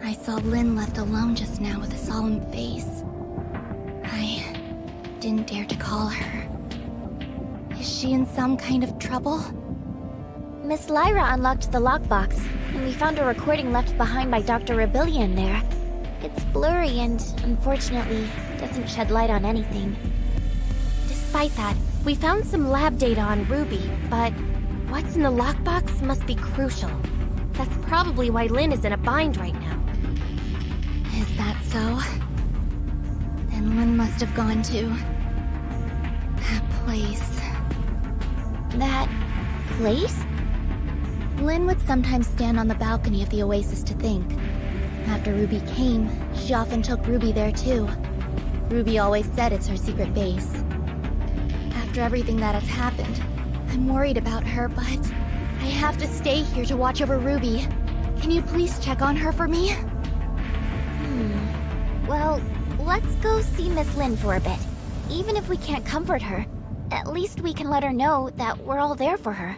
I saw Lynn left alone just now with a solemn face. I didn't dare to call her. Is she in some kind of trouble? Miss Lyra unlocked the lockbox, and we found a recording left behind by Dr. Rebellion there. It's blurry and, unfortunately, doesn't shed light on anything. Despite that, we found some lab data on Ruby, but what's in the lockbox must be crucial. That's probably why Lynn is in a bind right now. Is that so? Then Lynn must have gone to that place. That place? Lynn would sometimes stand on the balcony of the oasis to think. After Ruby came, she often took Ruby there too. Ruby always said it's her secret base. After everything that has happened, I'm worried about her, but I have to stay here to watch over Ruby. Can you please check on her for me? Well, let's go see Miss Lynn for a bit. Even if we can't comfort her, at least we can let her know that we're all there for her.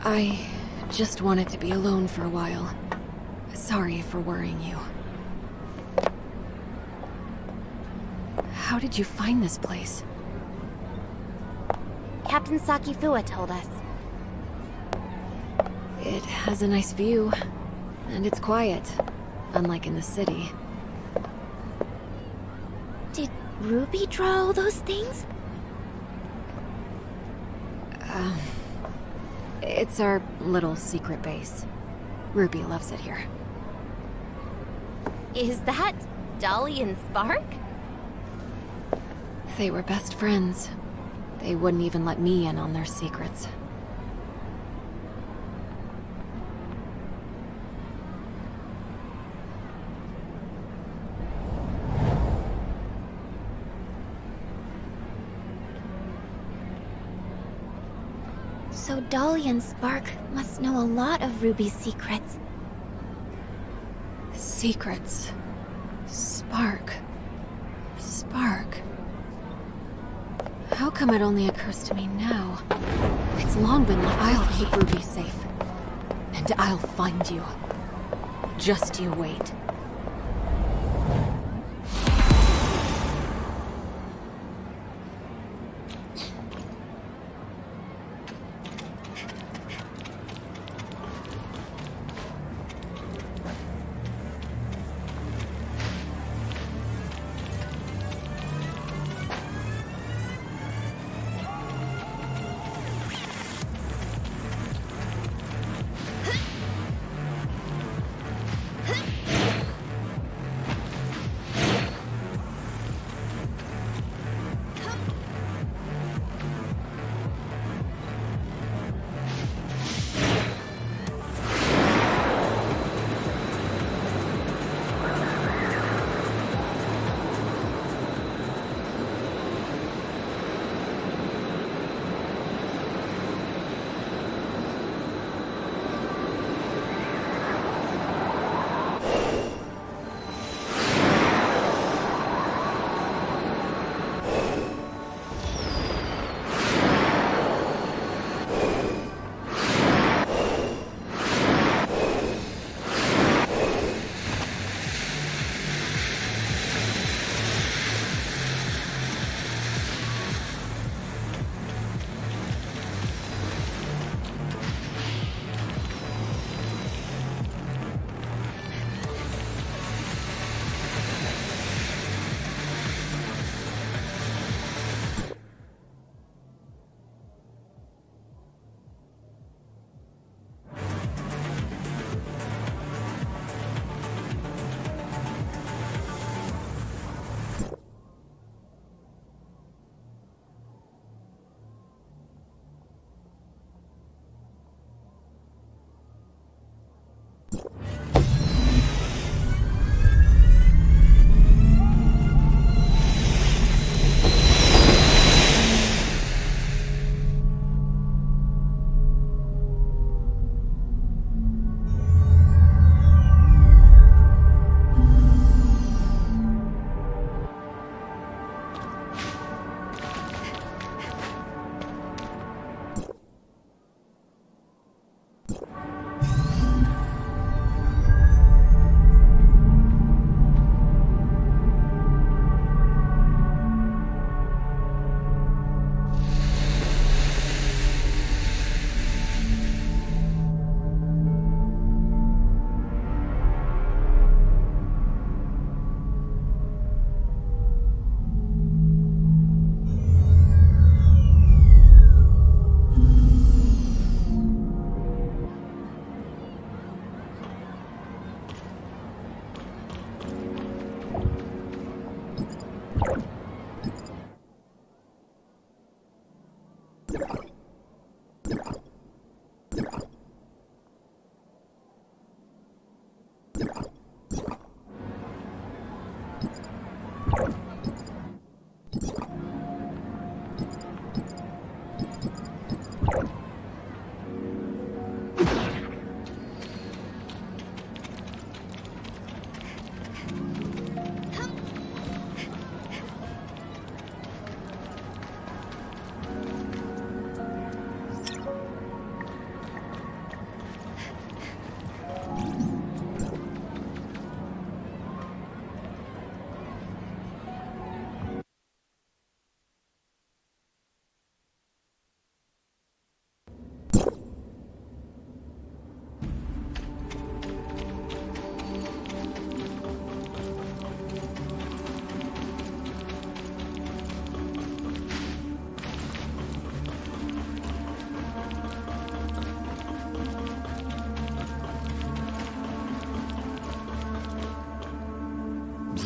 I just wanted to be alone for a while. Sorry for worrying you. How did you find this place? Captain Sakifua told us. It has a nice view, and it's quiet, unlike in the city. Did Ruby draw all those things? It's our little secret base. Ruby loves it here. Is that Dolly and Spark? They were best friends. They wouldn't even let me in on their secrets. So Dolly and Spark must know a lot of Ruby's secrets. Secrets. Spark. How come it only occurs to me now? It's long been like I'll keep Ruby safe. And I'll find you. Just you wait.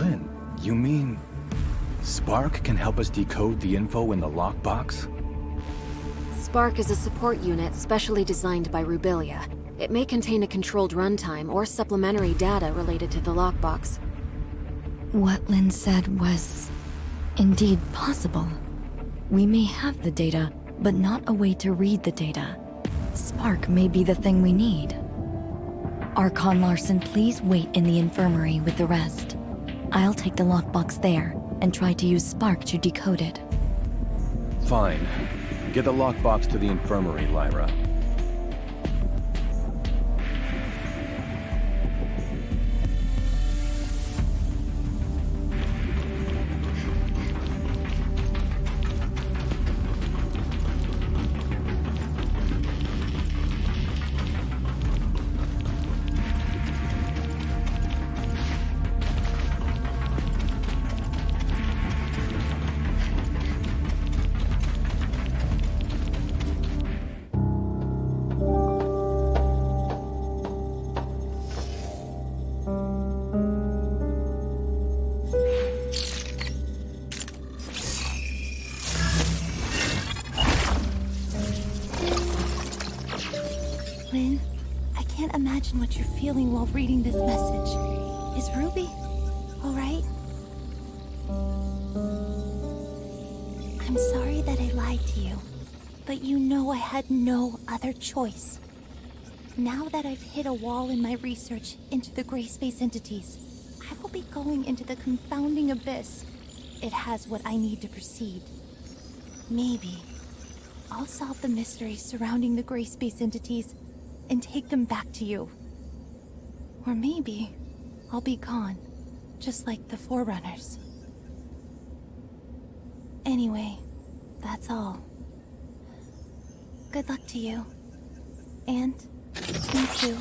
Lynn, you mean Spark can help us decode the info in the lockbox? Spark is a support unit specially designed by Rubilia. It may contain a controlled runtime or supplementary data related to the lockbox. What Lynn said was indeed possible. We may have the data, but not a way to read the data. Spark may be the thing we need. Archon Larson, please wait in the infirmary with the rest. I'll take the lockbox there and try to use Spark to decode it. Fine. Get the lockbox to the infirmary, Lyra. Lynn, I can't imagine what you're feeling while reading this message. Is Ruby all right? I'm sorry that I lied to you, but you know I had no other choice. Now that I've hit a wall in my research into the gray space entities, I will be going into the confounding abyss. It has what I need to proceed. Maybe I'll solve the mysteries surrounding the gray space entities and take them back to you. Or maybe I'll be gone, just like the Forerunners. Anyway, that's all. Good luck to you. And me too.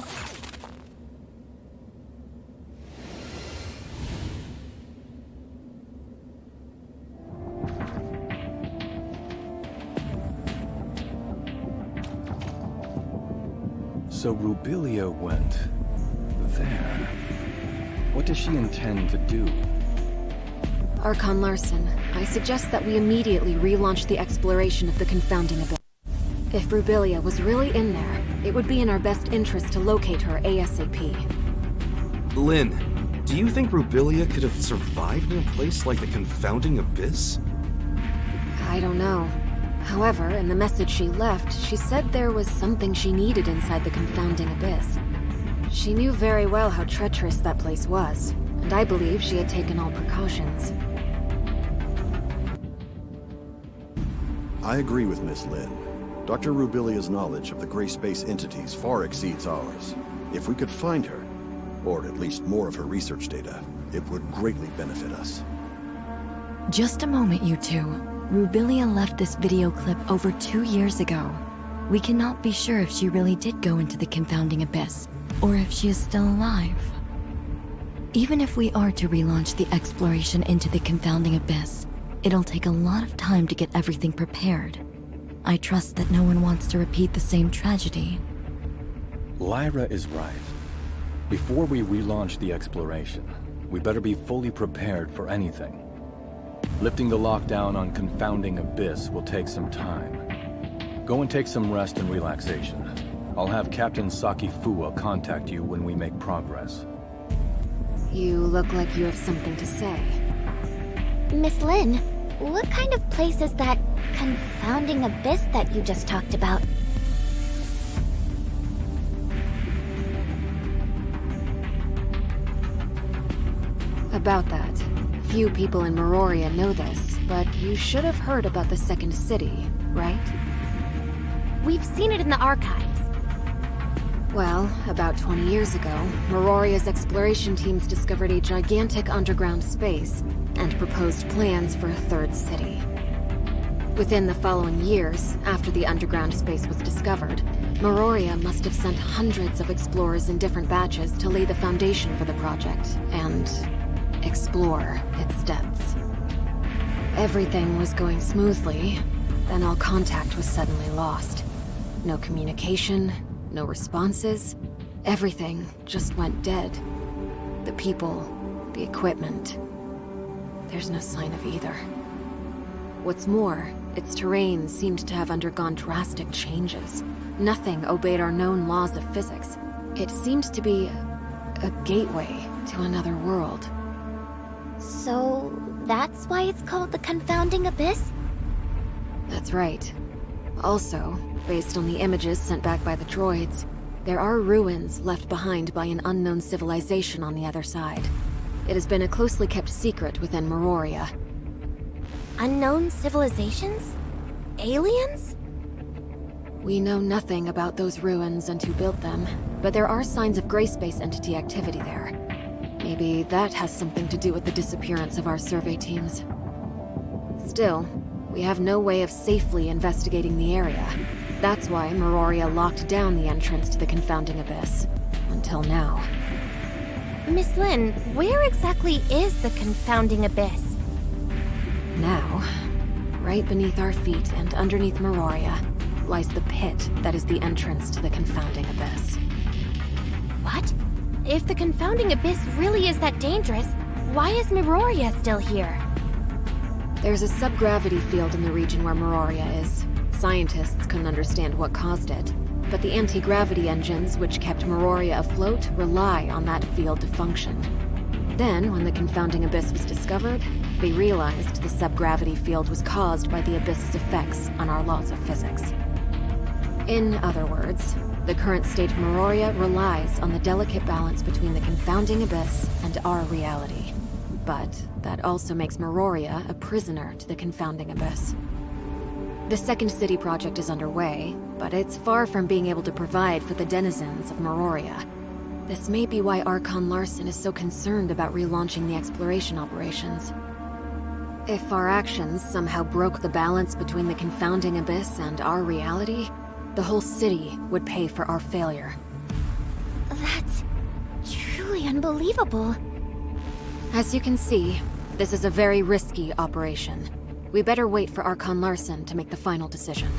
So Rubilia went there. What does she intend to do? Archon Larson, I suggest that we immediately relaunch the exploration of the confounding abyss. If Rubilia was really in there, it would be in our best interest to locate her ASAP. Lynn, do you think Rubilia could have survived in a place like the confounding abyss? I don't know. However, in the message she left, she said there was something she needed inside the confounding abyss. She knew very well how treacherous that place was, and I believe she had taken all precautions. I agree with Miss Lynn. Dr. Rubilia's knowledge of the gray space entities far exceeds ours. If we could find her, or at least more of her research data, it would greatly benefit us. Just a moment, you two. Rubilia left this video clip over 2 years ago. We cannot be sure if she really did go into the confounding abyss, or if she is still alive. Even if we are to relaunch the exploration into the confounding abyss, it'll take a lot of time to get everything prepared. I trust that no one wants to repeat the same tragedy. Lyra is right. Before we relaunch the exploration, we better be fully prepared for anything. Lifting the lockdown on confounding abyss will take some time. Go and take some rest and relaxation. I'll have Captain Saki Fuwa contact you when we make progress. You look like you have something to say. Miss Lin, what kind of place is that confounding abyss that you just talked about? About that. Few people in Meroria know this, but you should have heard about the second city, right? We've seen it in the archives. Well, about 20 years ago, Meroria's exploration teams discovered a gigantic underground space and proposed plans for a third city. Within the following years, after the underground space was discovered, Meroria must have sent hundreds of explorers in different batches to lay the foundation for the project and explore its depths. Everything was going smoothly, then all contact was suddenly lost. No communication, no responses. Everything just went dead. The people, the equipment. There's no sign of either. What's more, its terrain seemed to have undergone drastic changes. Nothing obeyed our known laws of physics. It seemed to be a gateway to another world. So, that's why it's called the Confounding Abyss? That's right. Also, based on the images sent back by the droids, there are ruins left behind by an unknown civilization on the other side. It has been a closely kept secret within Meroria. Unknown civilizations? Aliens? We know nothing about those ruins and who built them, but there are signs of gray space entity activity there. Maybe that has something to do with the disappearance of our survey teams. Still, we have no way of safely investigating the area. That's why Meroria locked down the entrance to the Confounding Abyss. Until now. Miss Lin, where exactly is the Confounding Abyss? Now, right beneath our feet and underneath Meroria, lies the pit that is the entrance to the Confounding Abyss. What? If the Confounding Abyss really is that dangerous, why is Meroria still here? There's a subgravity field in the region where Meroria is. Scientists couldn't understand what caused it, but the anti-gravity engines which kept Meroria afloat rely on that field to function. Then, when the Confounding Abyss was discovered, they realized the subgravity field was caused by the Abyss's effects on our laws of physics. In other words, the current state of Meroria relies on the delicate balance between the Confounding Abyss and our reality. But that also makes Meroria a prisoner to the Confounding Abyss. The Second City project is underway, but it's far from being able to provide for the denizens of Meroria. This may be why Archon Larson is so concerned about relaunching the exploration operations. If our actions somehow broke the balance between the Confounding Abyss and our reality, the whole city would pay for our failure. That's truly unbelievable. As you can see, this is a very risky operation. We better wait for Archon Larson to make the final decision.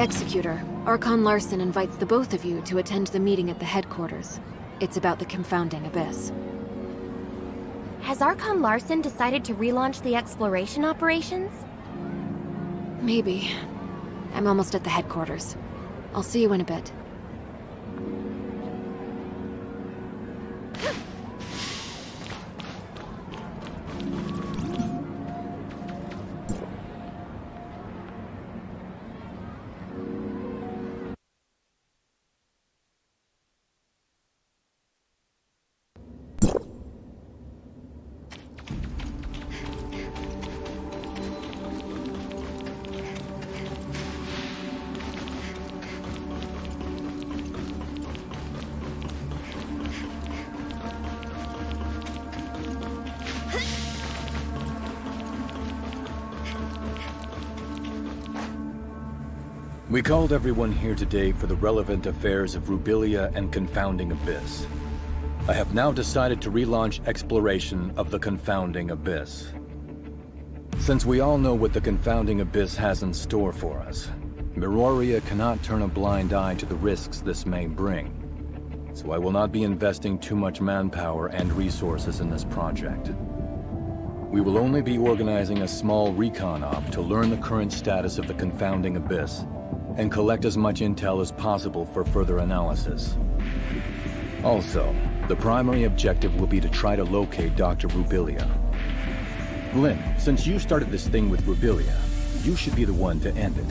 Executor, Archon Larson invites the both of you to attend the meeting at the headquarters. It's about the Confounding Abyss. Has Archon Larson decided to relaunch the exploration operations? Maybe. I'm almost at the headquarters. I'll see you in a bit. We called everyone here today for the relevant affairs of Rubilia and Confounding Abyss. I have now decided to relaunch exploration of the Confounding Abyss. Since we all know what the Confounding Abyss has in store for us, Miroria cannot turn a blind eye to the risks this may bring. So I will not be investing too much manpower and resources in this project. We will only be organizing a small recon op to learn the current status of the Confounding Abyss and collect as much intel as possible for further analysis. Also, the primary objective will be to try to locate Dr. Rubilia. Lin, since you started this thing with Rubilia, you should be the one to end it.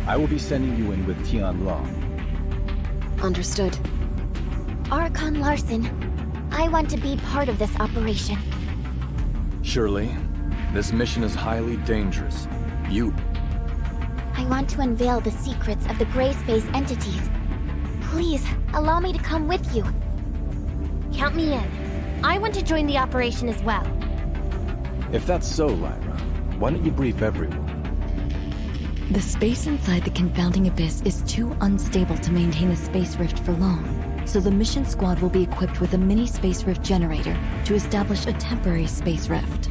I will be sending you in with Tianlong. Understood. Archon Larson, I want to be part of this operation. Surely, this mission is highly dangerous. I want to unveil the secrets of the gray space entities. Please, allow me to come with you. Count me in. I want to join the operation as well. If that's so, Lyra, why don't you brief everyone? The space inside the Confounding Abyss is too unstable to maintain a space rift for long, so the mission squad will be equipped with a mini space rift generator to establish a temporary space rift.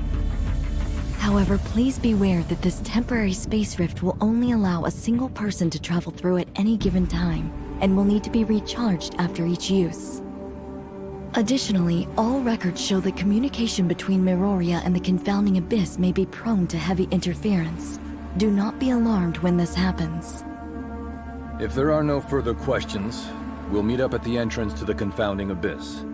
However, please beware that this temporary space rift will only allow a single person to travel through at any given time, and will need to be recharged after each use. Additionally, all records show that communication between Miroria and the Confounding Abyss may be prone to heavy interference. Do not be alarmed when this happens. If there are no further questions, we'll meet up at the entrance to the Confounding Abyss.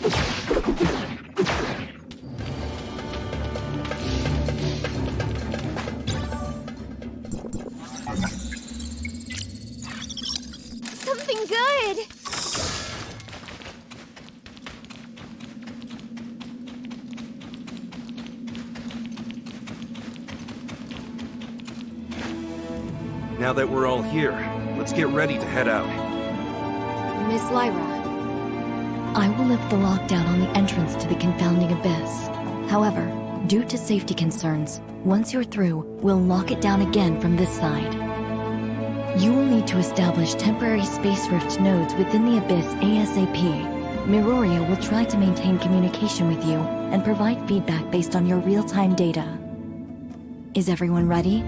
Something good! Now that we're all here, let's get ready to head out. Miss Lyra. I will lift the lockdown on the entrance to the confounding abyss. However, due to safety concerns, once you're through, we'll lock it down again from this side. You will need to establish temporary space rift nodes within the abyss ASAP. Miroria will try to maintain communication with you and provide feedback based on your real-time data. Is everyone ready?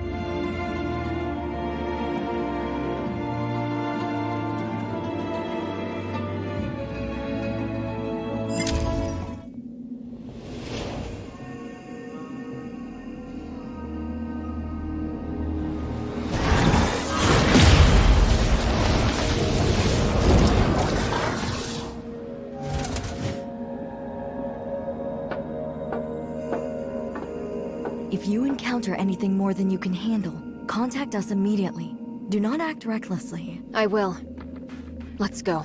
If you encounter anything more than you can handle, contact us immediately. Do not act recklessly. I will. Let's go.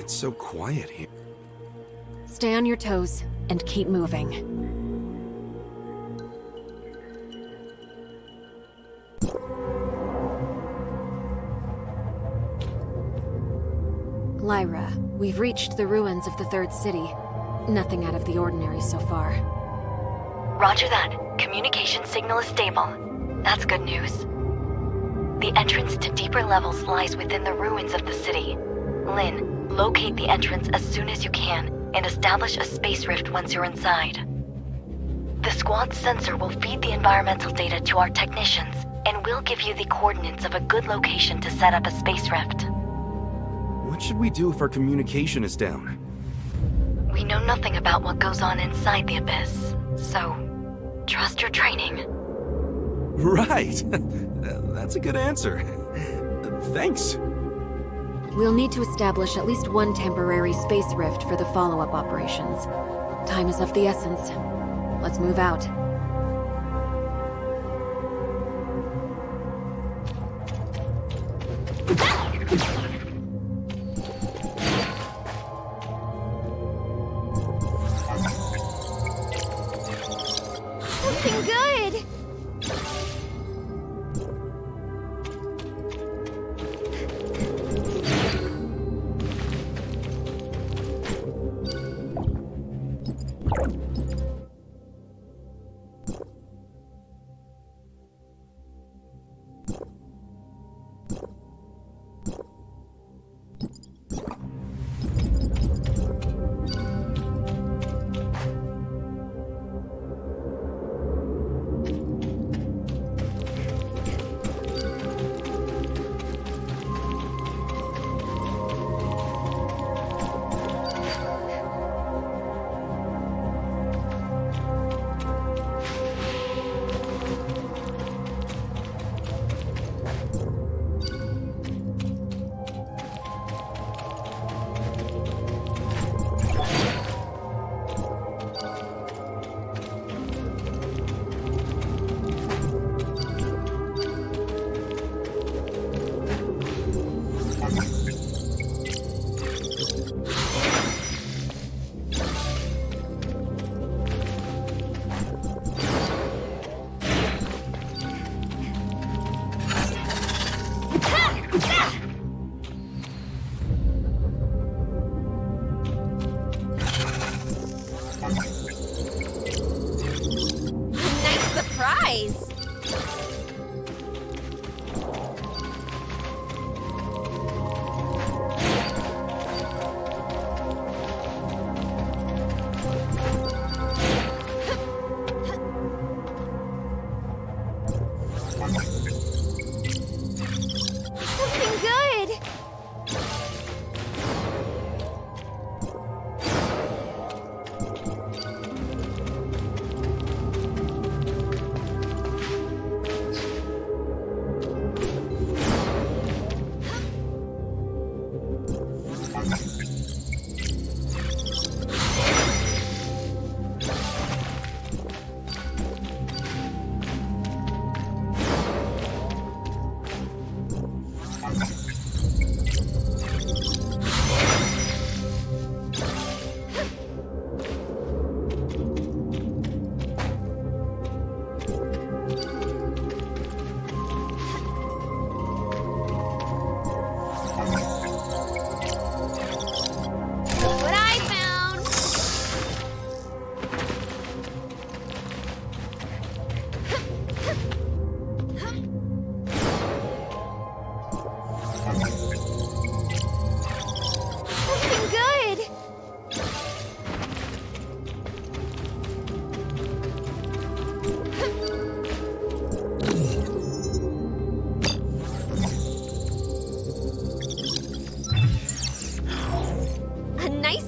It's so quiet here. Stay on your toes and keep moving. Lyra, we've reached the ruins of the Third City. Nothing out of the ordinary so far. Roger that. Communication signal is stable. That's good news. The entrance to deeper levels lies within the ruins of the city. Lynn, locate the entrance as soon as you can, and establish a space rift once you're inside. The squad's sensor will feed the environmental data to our technicians, and we'll give you the coordinates of a good location to set up a space rift. What should we do if our communication is down? We know nothing about what goes on inside the abyss, so trust your training. Right! That's a good answer. Thanks. We'll need to establish at least one temporary space rift for the follow-up operations. Time is of the essence. Let's move out. Something good!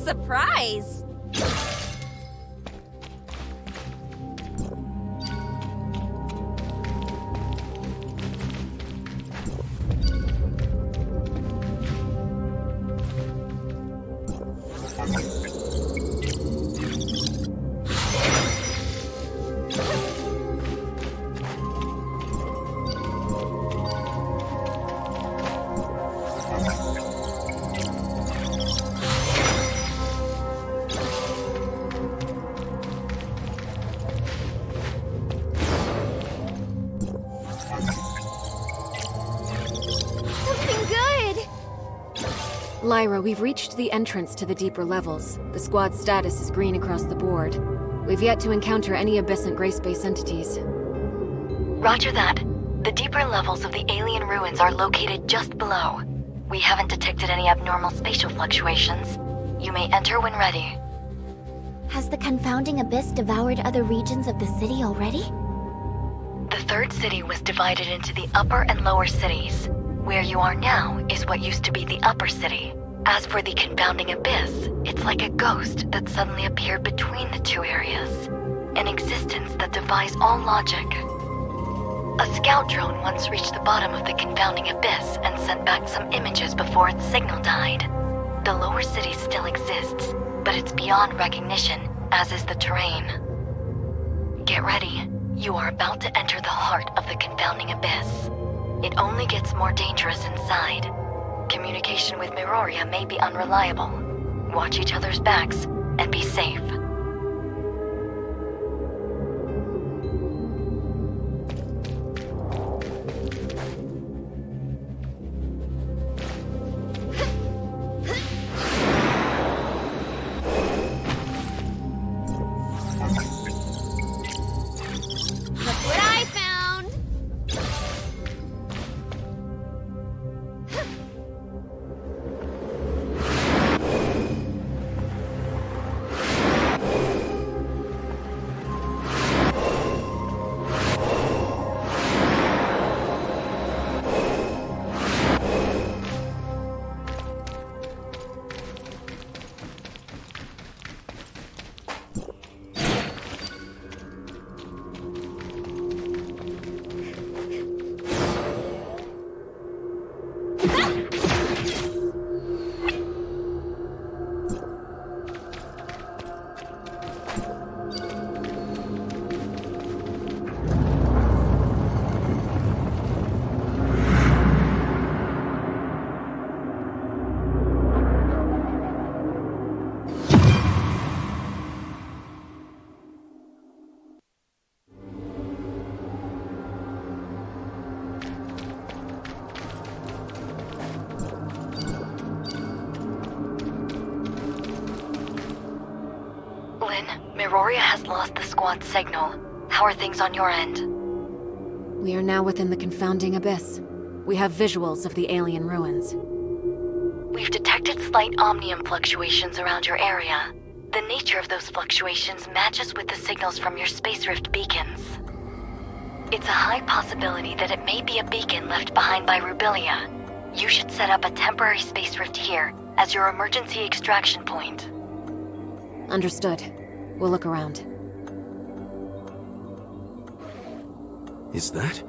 Surprise! Lyra, we've reached the entrance to the deeper levels. The squad's status is green across the board. We've yet to encounter any abyssal gray space entities. Roger that. The deeper levels of the alien ruins are located just below. We haven't detected any abnormal spatial fluctuations. You may enter when ready. Has the confounding abyss devoured other regions of the city already? The third city was divided into the upper and lower cities. Where you are now is what used to be the upper city. As for the confounding abyss, it's like a ghost that suddenly appeared between the two areas. An existence that defies all logic. A scout drone once reached the bottom of the confounding abyss and sent back some images before its signal died. The lower city still exists, but it's beyond recognition, as is the terrain. Get ready. You are about to enter the heart of the confounding abyss. It only gets more dangerous inside. Communication with Miroria may be unreliable. Watch each other's backs and be safe. Miroria has lost the squad signal. How are things on your end? We are now within the confounding abyss. We have visuals of the alien ruins. We've detected slight Omnium fluctuations around your area. The nature of those fluctuations matches with the signals from your space rift beacons. It's a high possibility that it may be a beacon left behind by Rubilia. You should set up a temporary space rift here as your emergency extraction point. Understood. We'll look around. Is that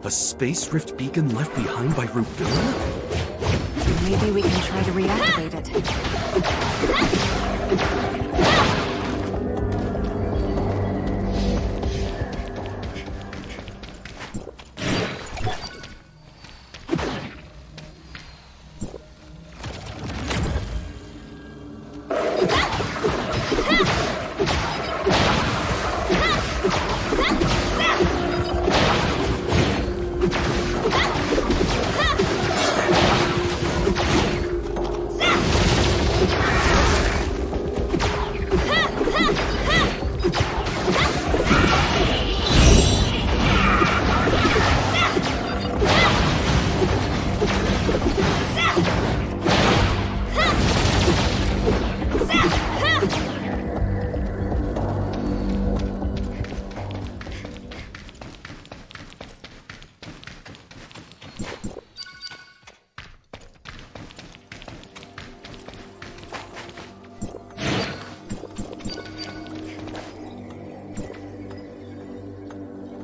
a space rift beacon left behind by Rubilia? Maybe we can try to reactivate it.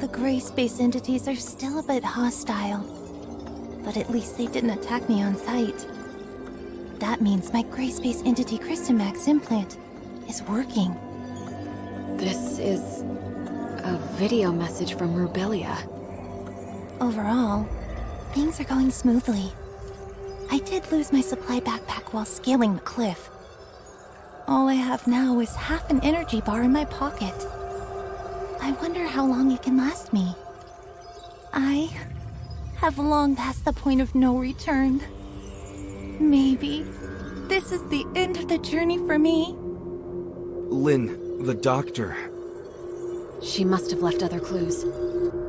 The gray space entities are still a bit hostile, but at least they didn't attack me on sight. That means my gray space entity Crystamax implant is working. This is a video message from Rubilia. Overall, things are going smoothly. I did lose my supply backpack while scaling the cliff. All I have now is half an energy bar in my pocket. I wonder how long it can last me. I have long passed the point of no return. Maybe this is the end of the journey for me. Lynn, the doctor. She must have left other clues.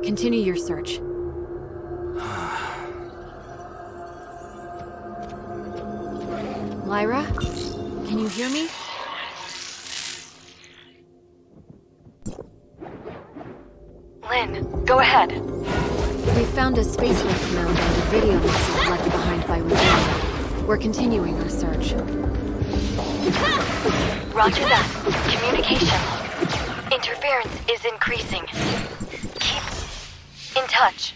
Continue your search. Lyra? Can you hear me? Lynn, go ahead. We found a spacewalk command and a video message left behind by Rubilia. We're continuing our search. Roger that. Communication. Interference is increasing. Keep in touch.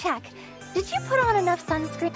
check. Did you put on enough sunscreen?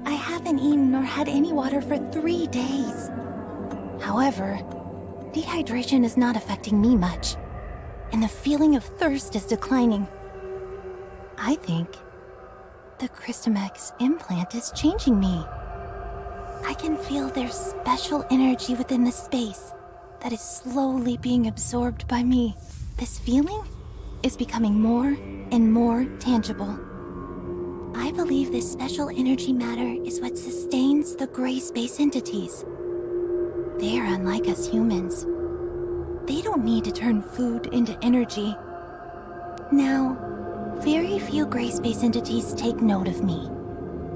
I haven't eaten or had any water for 3 days. However, dehydration is not affecting me much, and the feeling of thirst is declining. I think the Christomax implant is changing me. I can feel their special energy within the space that is slowly being absorbed by me. This feeling is becoming more and more tangible. I believe this special energy matter is what sustains the gray space entities. They are unlike us humans. They don't need to turn food into energy. Now, very few gray space entities take note of me,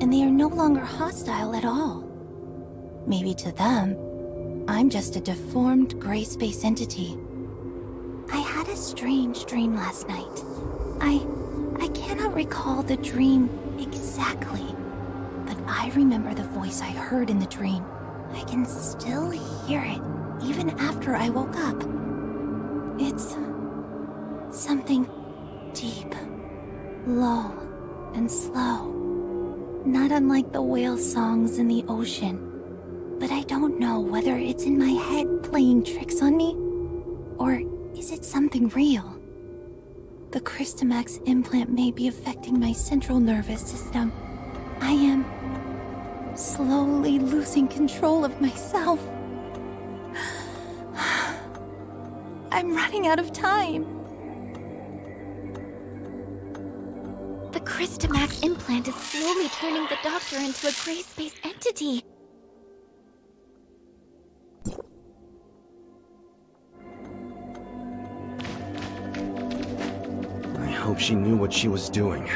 and they are no longer hostile at all. Maybe to them, I'm just a deformed gray space entity. I had a strange dream last night. I cannot recall the dream exactly, but I remember the voice I heard in the dream. I can still hear it even after I woke up. It's something deep, low, and slow. Not unlike the whale songs in the ocean. But I don't know whether it's in my head playing tricks on me, or is it something real? The Christomax implant may be affecting my central nervous system. I am slowly losing control of myself. I'm running out of time. The Christomax implant is slowly turning the Doctor into a gray space entity. I hope she knew what she was doing.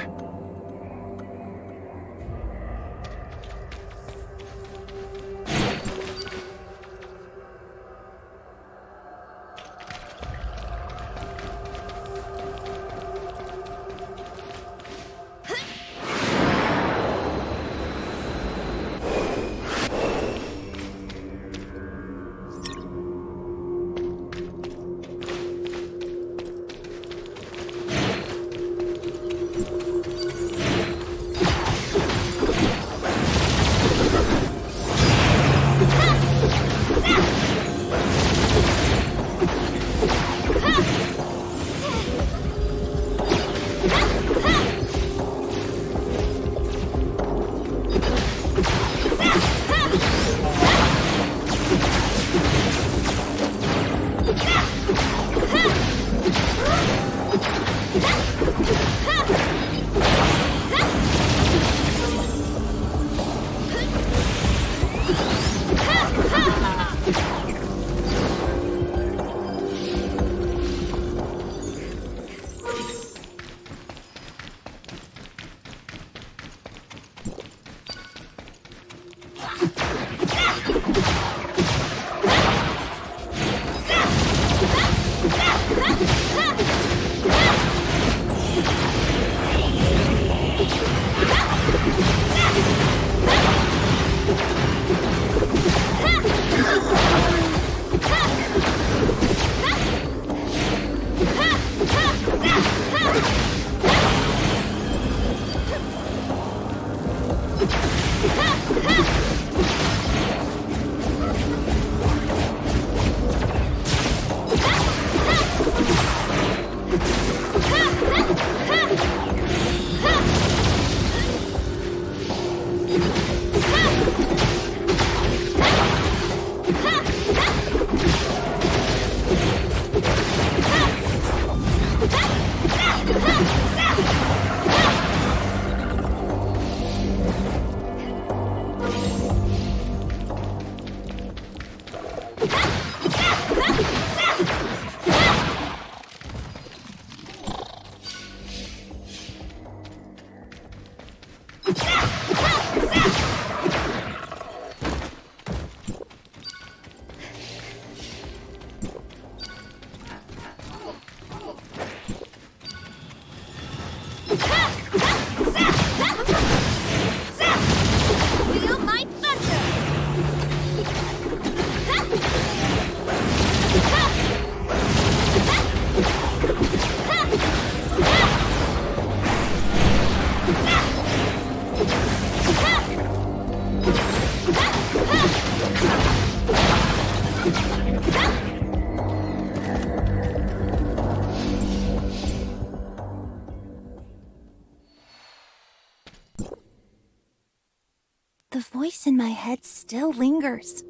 in my head still lingers.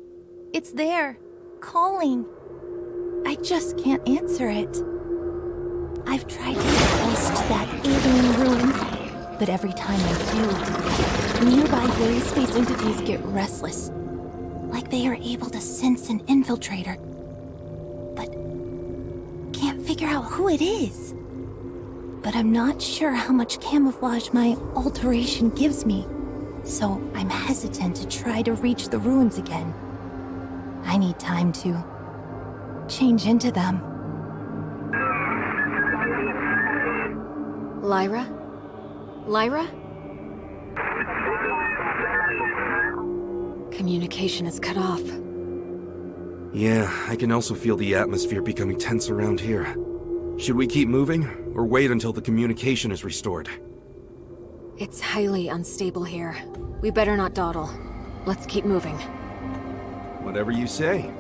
It's there, calling. I just can't answer it. I've tried to get close to that alien ruin, but every time I do, nearby gray space entities get restless. Like they are able to sense an infiltrator. But can't figure out who it is. But I'm not sure how much camouflage my alteration gives me. So I'm hesitant to try to reach the ruins again. I need time to change into them. Lyra? Lyra? Communication is cut off. Yeah, I can also feel the atmosphere becoming tense around here. Should we keep moving, or wait until the communication is restored? It's highly unstable here. We better not dawdle. Let's keep moving. Whatever you say.